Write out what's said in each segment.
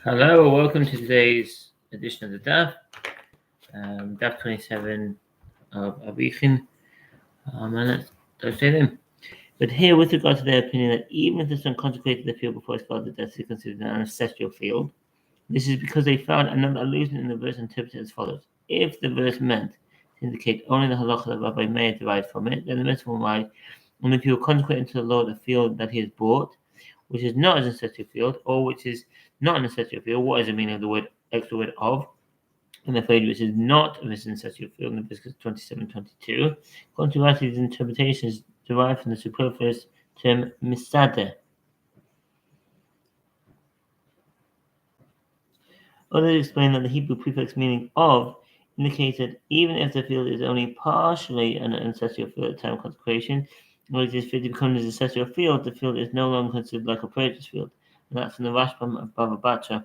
Hello, welcome to today's edition of the Daf, Daf 27 of Arakhin, and let's say them. But here, with regard to their opinion that even if the sun consecrated the field before it's God, that's considered an ancestral field, this is because they found another allusion in the verse interpreted as follows. If the verse meant to indicate only the halacha that Rabbi Meir derived from it, then the message will write, only if you consecrate to the Lord a field that he has bought, which is not an ancestral field, or which is not an ancestral field, what is the meaning of the word extra word of? And the phrase which is not of his ancestral field in Leviticus 27:22. According to Rashi's interpretation, is derived from the superfluous term misadeh. Others explain that the Hebrew prefix meaning of indicates that even if the field is only partially an ancestral field at time of consecration, or it is fit to become an ancestral field, the field is no longer considered like a purchase field. And that's from the Rashbam of Bava Batra.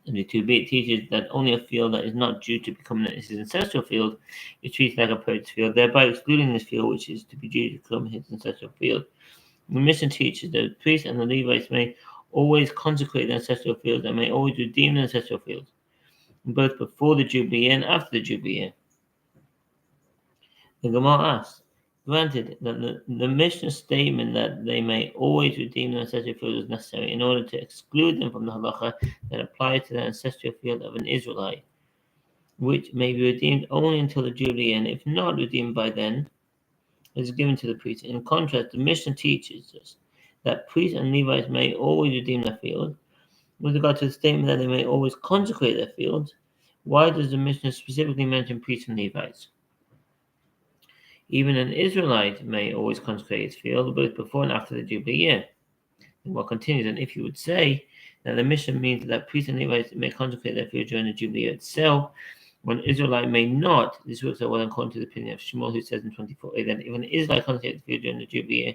And the 2b it teaches that only a field that is not due to become his ancestral field is treated like a purchase field, thereby excluding this field which is to be due to become his ancestral field. The mission teaches that the priests and the Levites may always consecrate the ancestral fields and may always redeem the ancestral fields, both before the Jubilee year and after the Jubilee year. The Gemara asks, granted that the Mishnah statement that they may always redeem the ancestral field is necessary in order to exclude them from the halacha that applies to the ancestral field of an Israelite, which may be redeemed only until the Jubilee, and if not redeemed by then, is given to the priest. In contrast, the Mishnah teaches us that priests and Levites may always redeem their field. With regard to the statement that they may always consecrate their fields, why does the Mishnah specifically mention priests and Levites? Even an Israelite may always consecrate his field, both before and after the Jubilee year. And what continues, and if you would say that the Mishnah means that priests and Levites may consecrate their field during the Jubilee year itself, one Israelite may not, this works out well according to the opinion of Shmuel, who says in 24a that if an Israelite consecrates the field during the Jubilee year,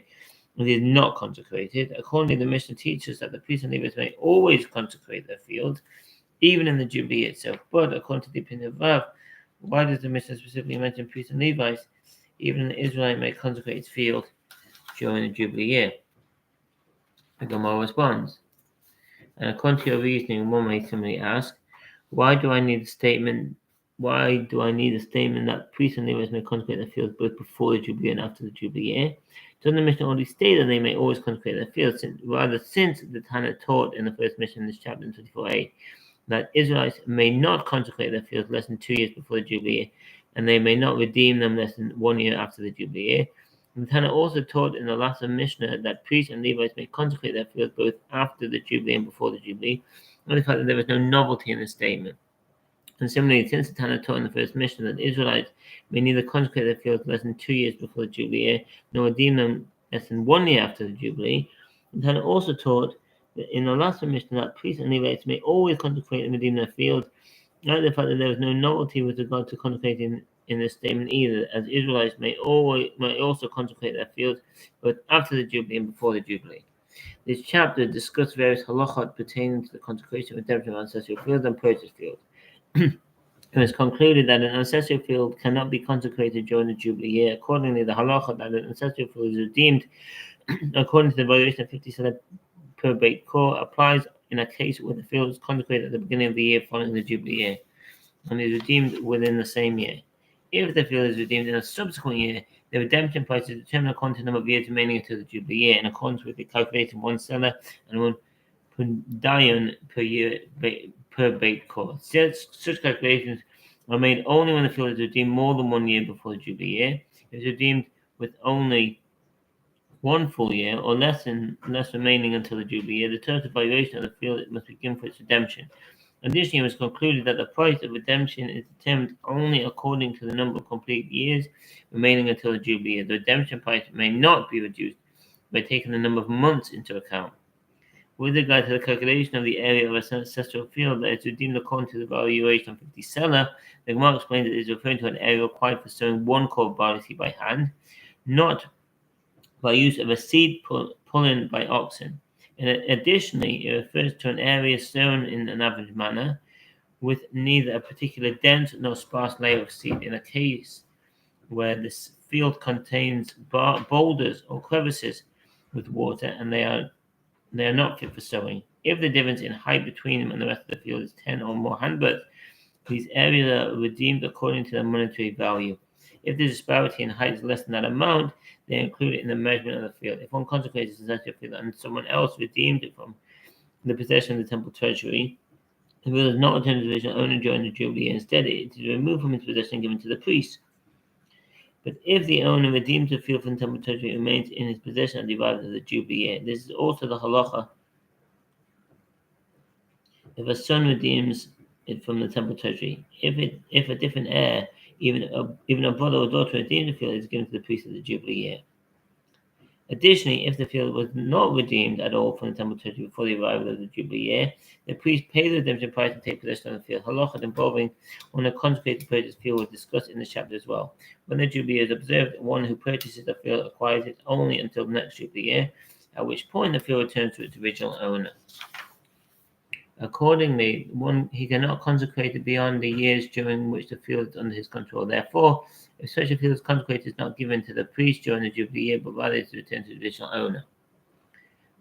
and is not consecrated, accordingly the Mishnah teaches that the priests and Levites may always consecrate their field, even in the Jubilee itself. But according to the opinion of Rav, why does the Mishnah specifically mention priests and Levites? Even an Israelite may consecrate his field during the Jubilee year. The Gemara responds, and according to your reasoning, one may simply ask, why do I need a statement that priests and Levites may consecrate their fields both before the Jubilee and after the Jubilee year? Doesn't the Mishnah already state that they may always consecrate their fields? Since the Tana taught in the first mission in this chapter in 24a that Israelites may not consecrate their fields less than 2 years before the Jubilee year, and they may not redeem them less than 1 year after the Jubilee year. And Tana also taught in the last Mishnah that priests and Levites may consecrate their fields both after the Jubilee and before the Jubilee, and the fact that there was no novelty in this statement. And similarly, since the Tana taught in the first Mishnah that Israelites may neither consecrate their fields less than 2 years before the Jubilee year, nor redeem them less than 1 year after the Jubilee, the Tana also taught that in the last Mishnah that priests and Levites may always consecrate and redeem their fields, not the fact that there was no novelty with regard to consecrating in this statement either, as Israelites may also consecrate their fields both after the Jubilee and before the Jubilee. This chapter discusses various halachot pertaining to the consecration and redemption of ancestral fields and purchase fields. It was concluded that an ancestral field cannot be consecrated during the Jubilee year. Accordingly, the halacha that an ancestral field is redeemed according to the valuation of 50 salah per beit core applies in a case where the field is consecrated at the beginning of the year following the Jubilee year and is redeemed within the same year. If the field is redeemed in a subsequent year, the redemption price is determined according to the number of years remaining until the Jubilee year, in accordance with the calculation of 1 seller and 1 pundayon per year per beit core. Such calculations are made only when the field is redeemed more than 1 year before the Jubilee year. If it's redeemed with only 1 full year or less remaining until the Jubilee year, the total valuation of the field must be given for its redemption. Additionally, it was concluded that the price of redemption is determined only according to the number of complete years remaining until the Jubilee year. The redemption price may not be reduced by taking the number of months into account. With regard to the calculation of the area of an ancestral field that is redeemed according to the valuation of 50 seller, the Gemara explains that it is referring to an area required for sowing 1 core of barley seed by hand, not by use of a seed pulling by oxen. And additionally, it refers to an area sown in an average manner, with neither a particular dense nor sparse layer of seed. In a case where this field contains boulders or crevices with water, and they are not fit for sowing. If the difference in height between them and the rest of the field is 10 or more handbreadths, these areas are redeemed according to their monetary value. If the disparity in height is less than that amount, they are included in the measurement of the field. If one consecrates such a field and someone else redeemed it from the possession of the temple treasury, the field is not returned to the original owner during the Jubilee. Instead, it is removed from its possession and given to the priest. But if the owner redeems the field from the temple treasury, it remains in his possession at the arrival of the Jubilee year. This is also the halacha. If a son redeems it from the temple treasury, if a different heir, even a brother or daughter redeems the field, it is given to the priest of the Jubilee year. Additionally, if the field was not redeemed at all from the temple treasury before the arrival of the Jubilee year, the priest pays the redemption price and takes possession of the field. Halacha involving when a consecrated purchased field was discussed in this chapter as well. When the Jubilee is observed, one who purchases the field acquires it only until the next Jubilee year, at which point the field returns to its original owner. Accordingly, he cannot consecrate it beyond the years during which the field is under his control. Therefore, if such a field is consecrated, is not given to the priest during the Jubilee year, but rather is returned to the original owner.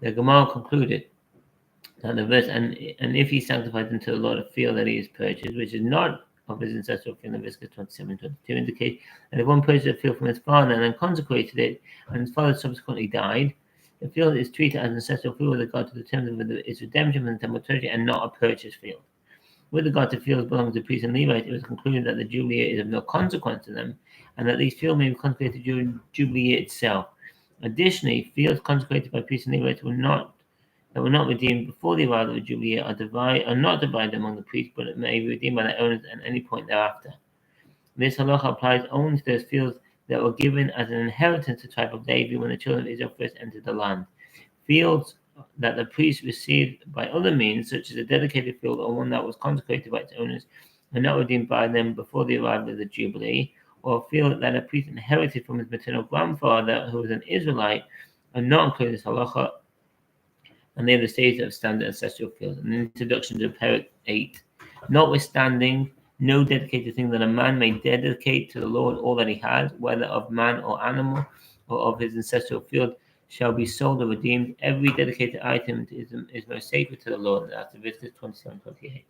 The Gemara concluded that the verse, and if he sanctifies unto the Lord a field that he has purchased, which is not of his ancestral field, Leviticus 27:22, indicate that if one purchased a field from his father and then consecrated it, and his father subsequently died, the field is treated as an ancestral field with regard to the terms of its redemption from the temple treasury and not a purchased field. With regard to fields belonging to priests and Levites, it was concluded that the Jubilee year is of no consequence to them, and that these fields may be consecrated during Jubilee year itself. Additionally, fields consecrated by priests and Levites that were not redeemed before the arrival of the Jubilee year are not divided among the priests, but it may be redeemed by their owners at any point thereafter. This halacha applies only to those fields that were given as an inheritance to the tribe of Levi when the children of Israel first entered the land. Fields that the priest received by other means, such as a dedicated field or one that was consecrated by its owners, are not redeemed by them before the arrival of the Jubilee, or a field that a priest inherited from his maternal grandfather, who was an Israelite, are not included in this halacha, and they are the status of standard ancestral fields. An introduction to Perek 8. Notwithstanding, no dedicated thing that a man may dedicate to the Lord all that he has, whether of man or animal, or of his ancestral field, shall be sold or redeemed. Every dedicated item is most sacred to the Lord. That's Leviticus 27:28.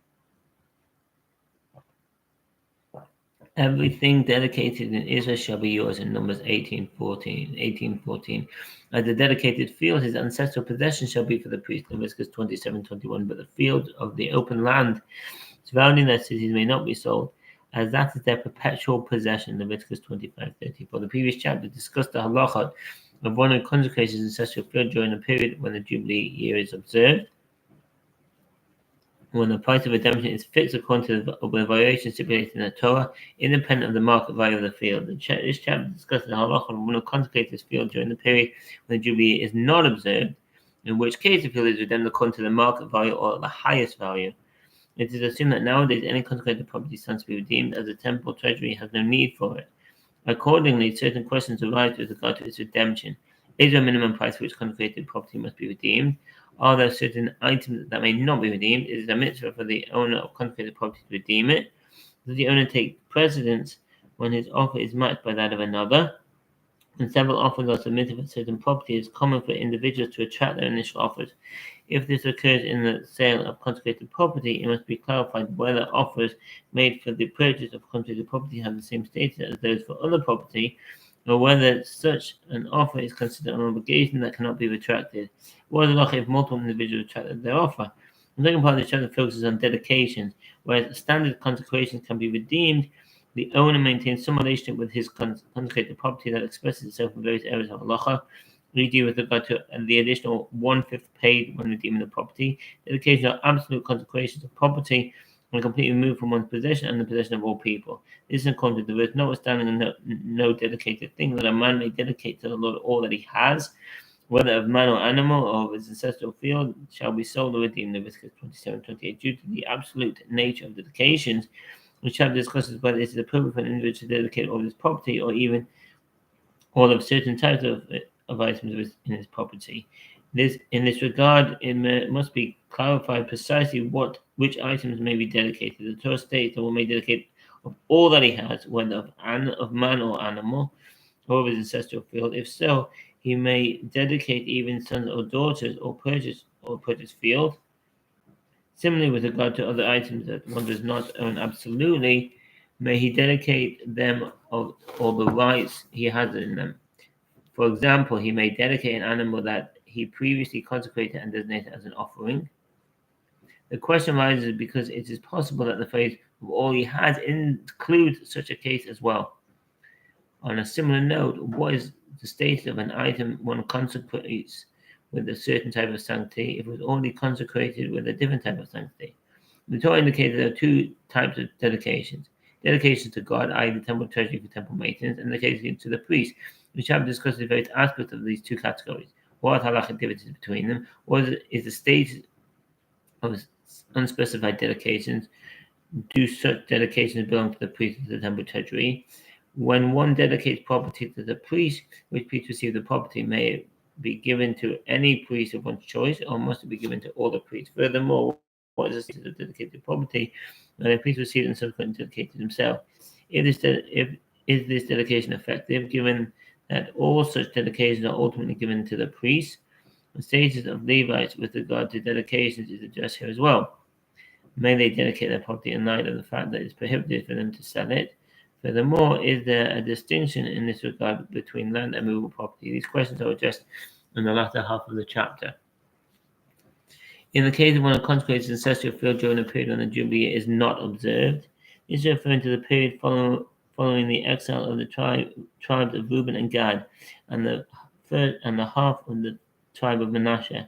Everything dedicated in Israel shall be yours, in Numbers 18:14. As the dedicated field, his ancestral possession shall be for the priest, Leviticus 27:21. But the field of the open land surrounding their cities may not be sold, as that is their perpetual possession, Leviticus 25:34. The previous chapter discussed the halacha of one who consecrates his ancestral field during the period when the Jubilee year is observed, when the price of redemption is fixed according to the variation stipulated in the Torah, independent of the market value of the field. This chapter discusses the halacha of one who consecrates his field during the period when the Jubilee year is not observed, in which case the field is redeemed according to the market value or the highest value. It is assumed that nowadays any consecrated property stands to be redeemed, as the temple treasury has no need for it. Accordingly, certain questions arise with regard to its redemption. Is there a minimum price for which consecrated property must be redeemed? Are there certain items that may not be redeemed? Is it a mitzvah for the owner of consecrated property to redeem it? Does the owner take precedence when his offer is matched by that of another? When several offers are submitted for certain property, it is common for individuals to retract their initial offers. If this occurs in the sale of consecrated property, it must be clarified whether offers made for the purchase of consecrated property have the same status as those for other property, or whether such an offer is considered an obligation that cannot be retracted. What is the halacha if multiple individuals retracted their offer? The second part of the chapter focuses on dedications. Whereas standard consecrations can be redeemed, the owner maintains some relationship with his consecrated property that expresses itself in various areas of halacha, e.g. with regard to the additional 1/5 paid when redeeming the property. Dedications are absolute consecrations of property and completely removed from one's possession and the possession of all people. This is according to the verse, notwithstanding no dedicated thing that a man may dedicate to the Lord all that he has, whether of man or animal or of his ancestral field, shall be sold or redeemed, Leviticus 27:28. Due to the absolute nature of dedications, the chapter discusses whether it is appropriate for an individual to dedicate all of his property or even all of certain types of items in his property. In this regard, it must be clarified precisely which items may be dedicated. The Torah states that one may dedicate of all that he has, whether of man or animal, or of his ancestral field. If so, he may dedicate even sons or daughters or purchase field. Similarly, with regard to other items that one does not own absolutely, may he dedicate them of all the rights he has in them. For example, he may dedicate an animal that he previously consecrated and designated as an offering. The question arises because it is possible that the phrase of all he has includes such a case as well. On a similar note, what is the status of an item one consecrates with a certain type of sanctity if it was already consecrated with a different type of sanctity? The Torah indicates there are two types of dedications. Dedication to God, i.e. the temple treasury for temple maintenance, and dedication to the priest. We shall discuss the various aspects of these two categories. What are halachic differences between them? What is the status of unspecified dedications? Do such dedications belong to the priest of the temple treasury? When one dedicates property to the priest, which priest receives the property may be given to any priest of one's choice, or must it be given to all the priests? Furthermore, what is the status of dedicated property when a priest receives and subsequently dedicated himself? Is this dedication effective, given that all such dedications are ultimately given to the priest? The status of Levites with regard to dedications is addressed here as well. May they dedicate their property in light of the fact that it's prohibited for them to sell it? Furthermore, is there a distinction in this regard between land and movable property? These questions are addressed in the latter half of the chapter. In the case of one who consecrates ancestral field during a period when the Jubilee year is not observed, this is referring to the period following the exile of the tribes of Reuben and Gad, and the half of the tribe of Manasseh,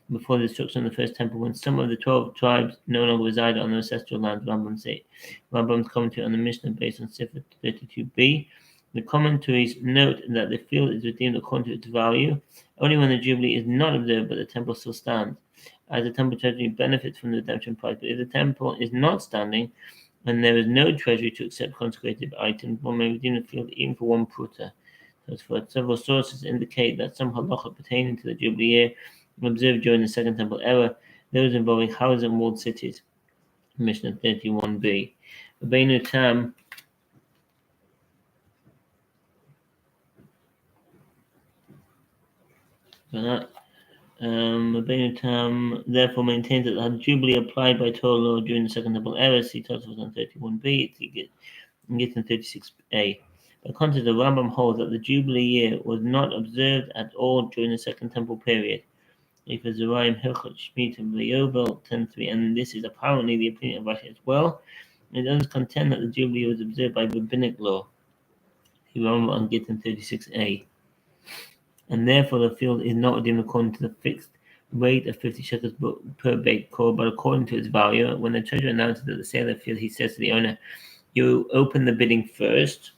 before the destruction of the first temple, when some of the 12 tribes no longer resided on their ancestral lands. Rambam's commentary on the Mishnah based on Sifra 32b. The commentaries note that the field is redeemed according to its value only when the Jubilee is not observed, but the temple still stands, as the temple treasury benefits from the redemption price. But if the temple is not standing and there is no treasury to accept consecrated items, one may redeem the field even for one pruta. Several sources indicate that some halacha pertaining to the Jubilee year observed during the Second Temple era, those involving houses and walled cities. Mishnah 31b. Rabbeinu Tam Rabbeinu Tam therefore maintains that the Jubilee applied by Torah law during the Second Temple era. See Tosfos on 31b to get in 36a. By contrast, the Rambam holds that the Jubilee year was not observed at all during the Second Temple period. For Zerayim Hilchot Shmita V'Yovel 10.3, and this is apparently the opinion of Rashi as well. It does contend that the Jubilee was observed by rabbinic law. He Rambam on Gittin 36a. And therefore the field is not redeemed according to the fixed rate of 50 shekels per baked core, but according to its value. When the treasurer announces that the sale of the field, he says to the owner, "You open the bidding first."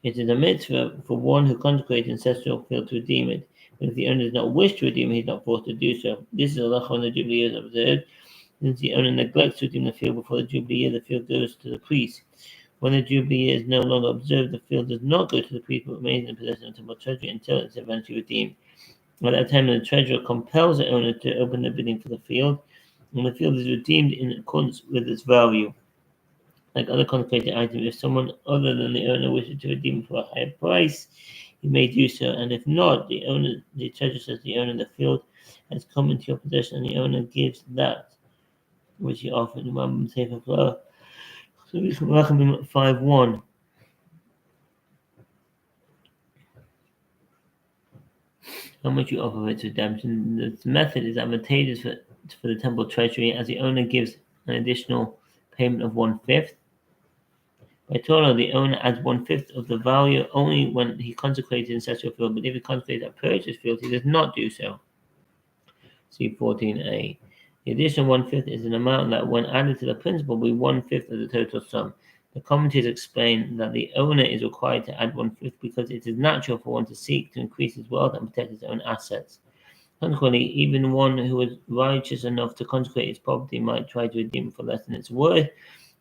It is a mitzvah for one who consecrates ancestral field to redeem it. But if the owner does not wish to redeem it, he is not forced to do so. This is a halacha when the Jubilee year is observed. Since the owner neglects to redeem the field before the Jubilee year, the field goes to the priest. When the Jubilee year is no longer observed, the field does not go to the priest, but remains in possession of the temple treasury until it is eventually redeemed. At that time, the treasurer compels the owner to open the bidding for the field, and the field is redeemed in accordance with its value. Like other consecrated items, if someone other than the owner wishes to redeem it for a higher price, he may do so, and if not, the treasurer says the owner of the field has come into your possession, and the owner gives that which he offered. Rambam Sefer Flora. So it's Arakhin 5.1. How much you offer for its redemption? This method is advantageous for the temple treasury, as the owner gives an additional payment of 1/5. By Torah, the owner adds 1/5 of the value only when he consecrates the ancestral field, but if he consecrates a purchased field, he does not do so. See 14a. The additional 1/5 is an amount that, when added to the principal, will be 1/5 of the total sum. The commentators explain that the owner is required to add 1/5 because it is natural for one to seek to increase his wealth and protect his own assets. Consequently, even one who is righteous enough to consecrate his property might try to redeem it for less than its worth,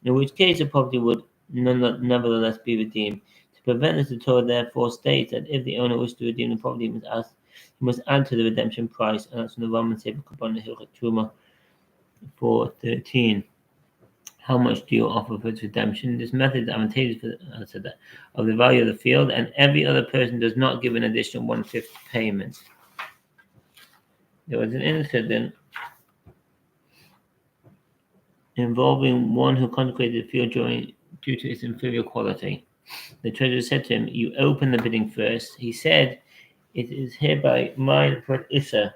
in which case the property would nevertheless be redeemed. To prevent this, the Torah therefore states that if the owner wishes to redeem the property, he must add to the redemption price, and that's from the Roman Sefer Kabbalah Hilchot Truma 4.13. How much do you offer for its redemption? This method is advantageous for of the value of the field, and every other person does not give an additional 1/5 payment. There was an incident involving one who consecrated the field due to its inferior quality. The treasurer said to him, "You open the bidding first." He said, "It is hereby mine for an Issa."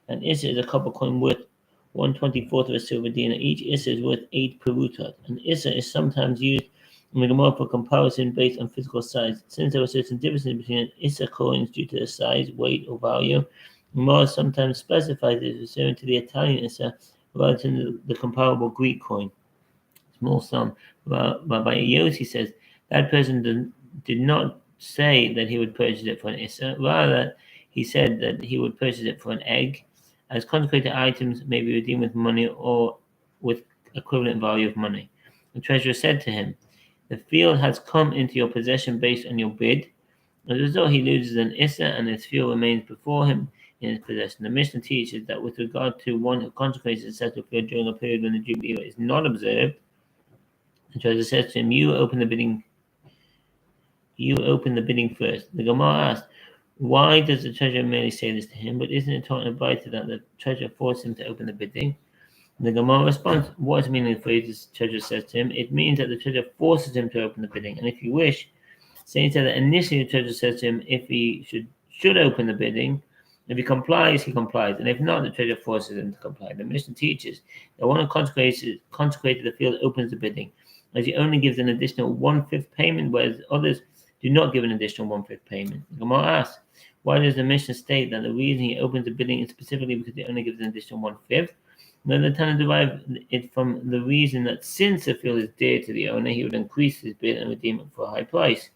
An Issa is a copper coin worth 1/24 of a silver dinar. Each Issa is worth 8 perutot. An Issa is sometimes used in the Gemara for comparison based on physical size. Since there are certain differences between an Issa coins due to their size, weight, or value, Gemara sometimes specifies it as referring to the Italian Issa rather than the comparable Greek coin. Small sum. Rabbi Yossi says that person did not say that he would purchase it for an Issa. Rather, he said that he would purchase it for an egg, as consecrated items may be redeemed with money or with equivalent value of money. The treasurer said to him, "The field has come into your possession based on your bid." As a result, he loses an Issa and his field remains before him in his possession. The Mishnah teaches that with regard to one who consecrates a settled field during a period when the Jubilee is not observed, the treasurer says to him, You open the bidding first." The Gemara asked, why does the treasurer merely say this to him? But isn't it taught in the Braita that the treasurer forced him to open the bidding? The Gemara responds, what is the meaning of the phrase the treasurer says to him? It means that the treasurer forces him to open the bidding. And if you wish, say instead that initially the treasurer says to him if he should open the bidding. If he complies, he complies. And if not, the treasurer forces him to comply. The Mishnah teaches that one who consecrated the field opens the bidding, as he only gives an additional 1/5 payment, whereas others do not give an additional 1/5 payment. The Gemara asks, why does the Mishnah state that the reason he opens the bidding is specifically because he only gives an additional 1/5? Then the Tana derived it from the reason that since the field is dear to the owner, he would increase his bid and redeem it for a high price.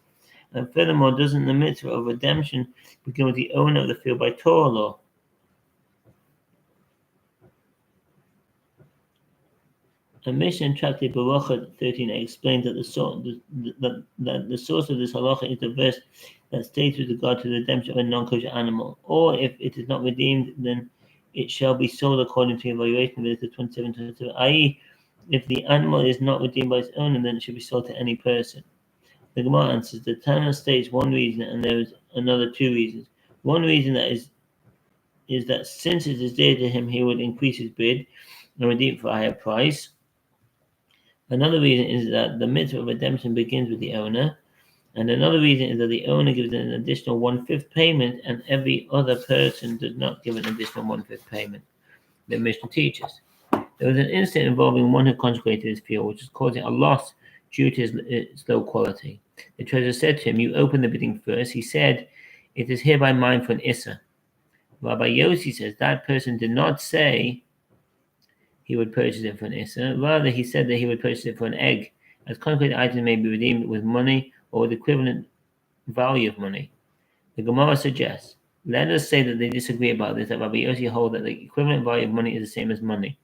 And furthermore, doesn't the mitzvah of redemption begin with the owner of the field by Torah law? A Mishnah in Tractate Baruch 13 explains that the source of this halacha is the verse that states with regard to the redemption of a non-kosher animal. Or if it is not redeemed, then it shall be sold according to evaluation of the 27, i.e., if the animal is not redeemed by its owner, then it should be sold to any person. The Gemara answers, the Tana states one reason, and there is another 2 reasons. One reason that is that since it is dear to him, he would increase his bid and redeem it for a higher price. Another reason is that the mitzvah of redemption begins with the owner. And another reason is that the owner gives an additional 1/5 payment and every other person does not give an additional 1/5 payment. The Mishnah teaches. There was an incident involving one who consecrated his field, which is causing a loss due to its low quality. The treasurer said to him, You open the bidding first. He said, It is hereby mine for an Issa. Rabbi Yossi says that person did not say he would purchase it for an Issa. Rather, he said that he would purchase it for an egg, as consecrated items may be redeemed with money or with equivalent value of money. The Gemara suggests, let us say that they disagree about this, that Rabbi Yossi holds that the equivalent value of money is the same as money.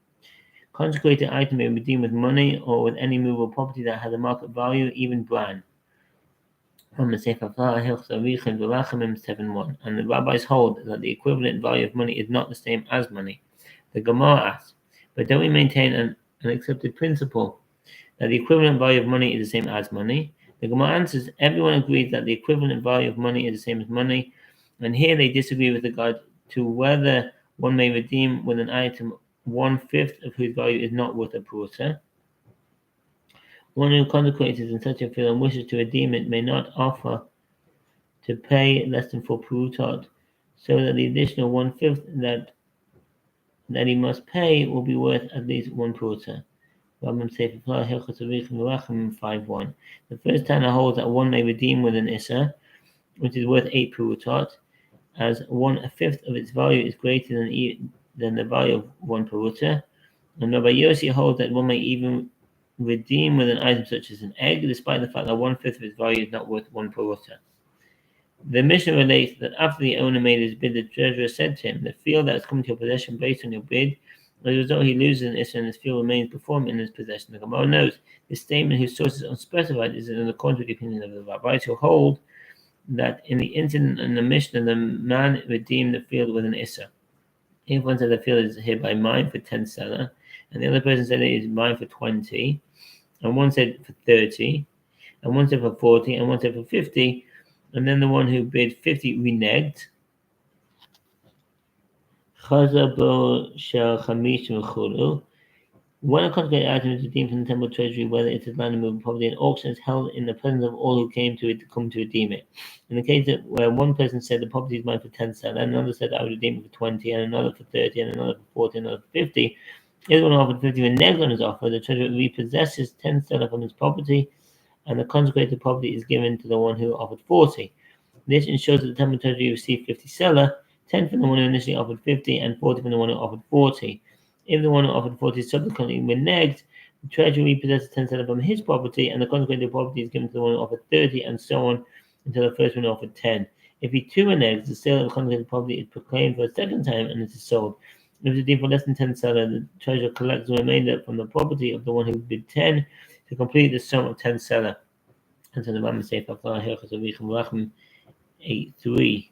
Consecrated items may be redeemed with money or with any movable property that has a market value, even bran. And the rabbis hold that the equivalent value of money is not the same as money. The Gemara asks, but don't we maintain an accepted principle that the equivalent value of money is the same as money? The Gemara answers, everyone agrees that the equivalent value of money is the same as money, and here they disagree with regard to whether one may redeem with an item 1/5 of whose value is not worth a peruta. One who consecrates in such a field and wishes to redeem it may not offer to pay less than 4 perutot, so that the additional 1/5 that he must pay will be worth at least 1 peruta. 5:1. The first Tana holds that one may redeem with an Issa, which is worth 8 perutot, as 1/5 of its value is greater than the value of 1 peruta. And Rabbi Yossi holds that one may even redeem with an item such as an egg, despite the fact that 1/5 of its value is not worth 1 peruta. The Mishnah relates that after the owner made his bid, the treasurer said to him, the field that has come to your possession based on your bid, as a result he loses an Issa and his field remains before him in his possession. The Gemara knows this statement, whose source is unspecified, is in accordance with the opinion of the rabbis who hold that in the incident in the Mishnah, the man redeemed the field with an Issa. If one said the field is hereby mine for 10 seller, and the other person said it is mine for 20, and one said for 30, and one said for 40, and one said for 50, and then the one who bid 50 reneged. When a consecrated item is redeemed from the temple treasury, whether it is land, movable property, an auction is held in the presence of all who came to redeem it. In the case where one person said the property is mine for 10 cents, and another said I would redeem it for 20, and another for 30, and another for 40, and another for 50, if one offered 50 reneged on his offer, the treasurer repossesses 10 cents from his property, and the consecrated property is given to the one who offered 40. This ensures that the temple treasury received 50 seller, 10 from the one who initially offered 50, and 40 from the one who offered 40. If the one who offered 40 subsequently reneged, the treasury repossesses 10 seller from his property, and the consecrated property is given to the one who offered 30, and so on until the first one offered 10. If he too reneges, the sale of the consecrated property is proclaimed for a second time, and it is sold. If it is deemed for less than 10 seller, the treasurer collects the remainder from the property of the one who bid 10 to complete the sum of 10 seller. And so the Rambam says, 8.3.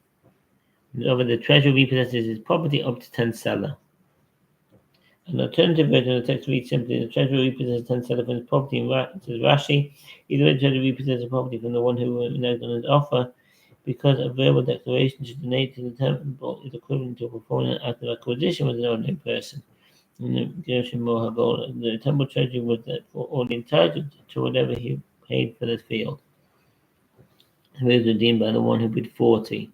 Over the treasurer repossesses his property up to 10 seller. An alternative version of the text reads simply: the treasurer repossesses 10 seller from his property. In says Rashi, either way, the treasurer repossesses the property from the one who reneged on his offer, because a verbal declaration to donate to the temple is equivalent to performing an act of acquisition with an ordinary person. In the temple treasury was therefore only entitled to whatever he paid for the field. It was redeemed by the one who bid 40.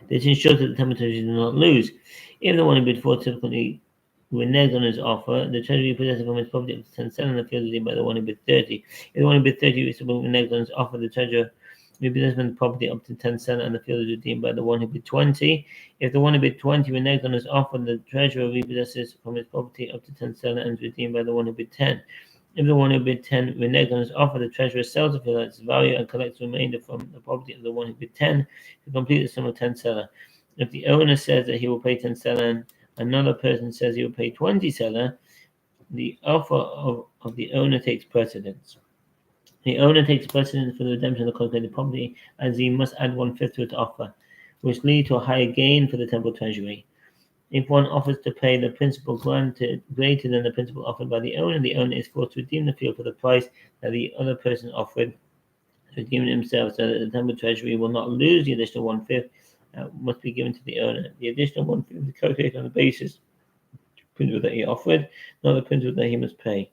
This ensures that the temple treasury does not lose. If the one who bid 40 subsequently reneged on his offer, the treasury possessed from his property up to 10 cents, and the field redeemed by the one who bid 30. If the one who bid 30 subsequently reneged on his offer, the treasurer repossessed from the property up to 10 cents, and the field is redeemed by the one who bid 20. If the one who bid 20 reneged on his offer, the treasurer repossesses from his property up to 10 cents, and is redeemed by the one who bid 10. If the one who bid 10 reneged on his offer, the treasurer sells the field at its value and collects the remainder from the property of the one who bid 10 to complete the sum of 10 seller. If the owner says that he will pay 10 seller and another person says he will pay 20 seller, the offer of the owner takes precedence. The owner takes precedence for the redemption of the consecrated property, as he must add 1/5 to its offer, which leads to a higher gain for the temple treasury. If one offers to pay the principal granted greater than the principal offered by the owner is forced to redeem the field for the price that the other person offered, redeeming himself, so that the temple treasury will not lose the additional 1/5 must be given to the owner. The additional 1/5 is calculated on the basis principle that he offered, not the principle that he must pay.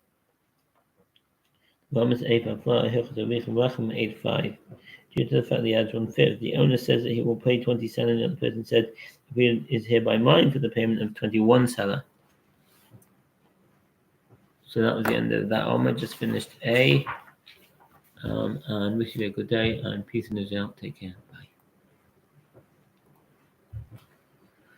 Romans 8.5. Due to the fact that he adds 1/5, the owner says that he will pay 20 seller, and the other person said the field is hereby mine for the payment of 21 seller. So that was the end of that. I just finished A. And wish you a good day, and peace and Israel. Take care.